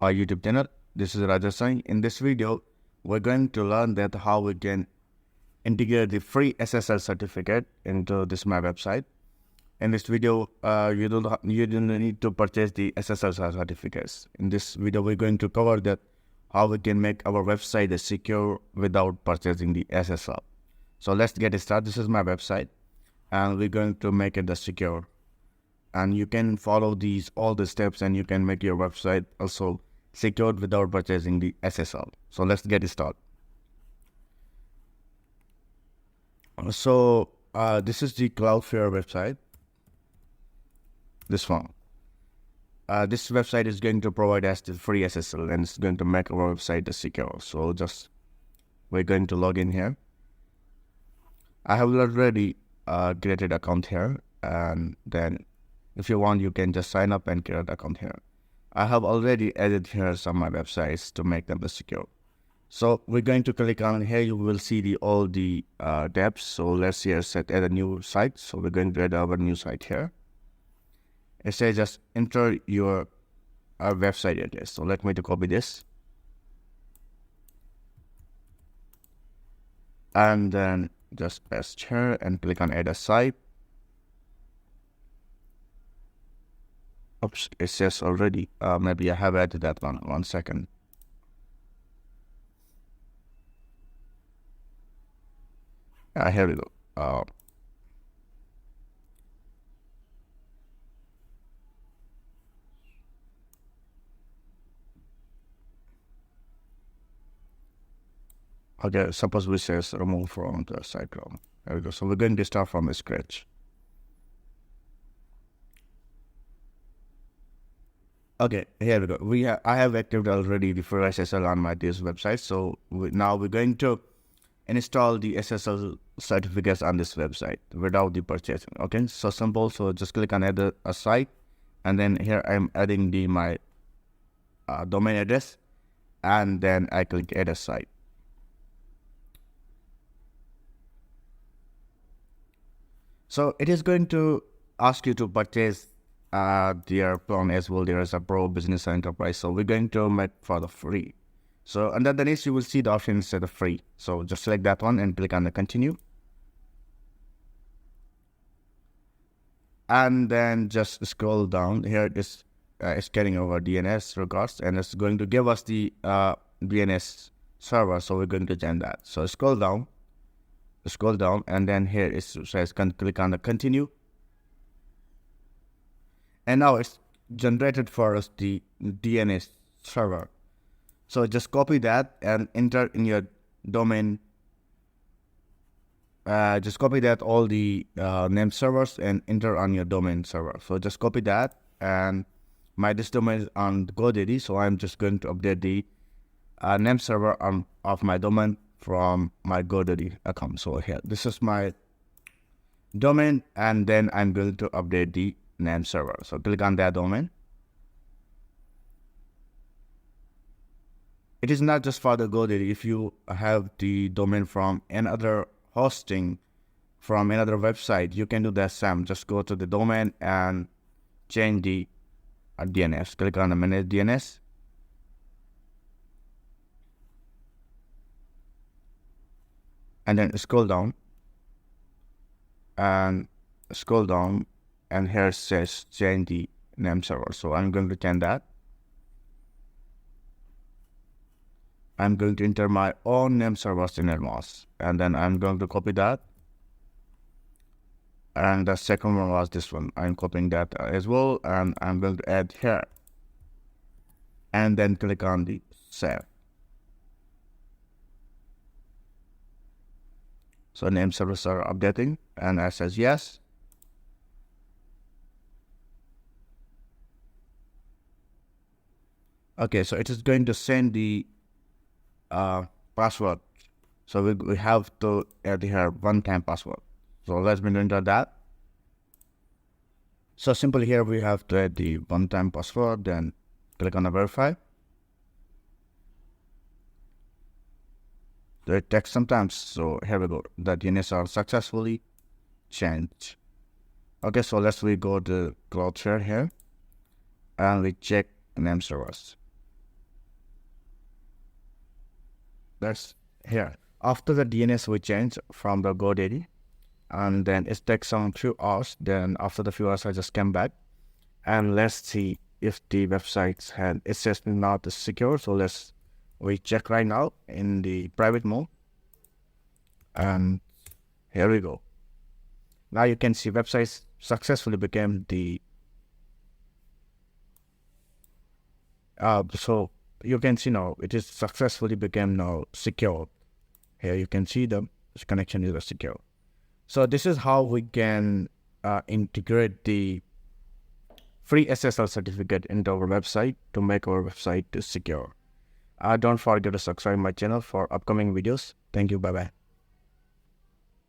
our YouTube channel. This is Rajasai. In this video, we're going to learn that how we can integrate the free SSL certificate into this my website. In this video, you don't need to purchase the SSL certificates. In this video, we're going to cover that how we can make our website secure without purchasing the SSL. So let's get started. This is my website, and we're going to make it secure. And you can follow all the steps, and you can make your website also secured without purchasing the SSL. So let's get started. So this is the Cloudflare website. This one. This website is going to provide us the free SSL, and it's going to make our website secure. So we're going to log in here. I have already created account here, and then if you want, you can just sign up and create account here. I have already added here some of my websites to make them secure. So we're going to click on here. You will see all the tabs. So let's here add a new site. So we're going to add our new site here. It says just enter your website address. So let me to copy this, and then just paste here and click on add a site. Oops, it says already. Maybe I have added that one. 1 second. Here we go. Okay, suppose we say remove from the site room. There we go. So we're going to start from scratch. Okay, here we go. I have activated already the free SSL on this website. So now we're going to install the SSL certificates on this website without the purchasing. Okay, so simple. So just click on add a site, and then here I'm adding my domain address, and then I click add a site. So it is going to ask you to purchase their plan as well. There is a Pro, Business, Enterprise. So we're going to make for the free. So under the list, you will see the option instead of free. So just select that one and click on the continue. And then just scroll down. Here it is scanning over DNS records, and it's going to give us the DNS server. So we're going to change that. So scroll down, and then here it says click on the continue. And now it's generated for us the DNS server. So just copy that and enter in your domain. Just copy that all the name servers and enter on your domain server. So just copy that, and this domain is on GoDaddy. So I'm just going to update the name server of my domain from my GoDaddy account. So here, this is my domain, and then I'm going to update the name server. So click on that domain. It is not just for the GoDaddy. If you have the domain from another hosting, from another website, you can do that same. Just go to the domain and change the DNS. Click on the manage DNS. And then scroll down. And here it says change the name server. So I'm going to change that. I'm going to enter my own name servers in advance, and then I'm going to copy that. And the second one was this one. I'm copying that as well, and I'm going to add here. And then click on the save. So name servers are updating, and I says yes. Okay, so it is going to send the password. So we have to add here one-time password. So let's enter that. So simply here we have to add the one-time password, then click on the verify. So it takes some time. So here we go. The DNS are successfully changed. Okay, so we go to Cloudflare here, and we check name servers. That's here. After the DNS we change from the GoDaddy, and then it takes some few hours. Then after the few hours, I just come back and let's see if the websites had, it says not secure. So we check right now in the private mode, and here we go. Now you can see websites successfully became the so you can see now it is successfully became now secure. Here you can see the connection is secure. So this is how we can integrate the free SSL certificate into our website to make our website secure. Don't forget to subscribe my channel for upcoming videos. Thank you. Bye bye.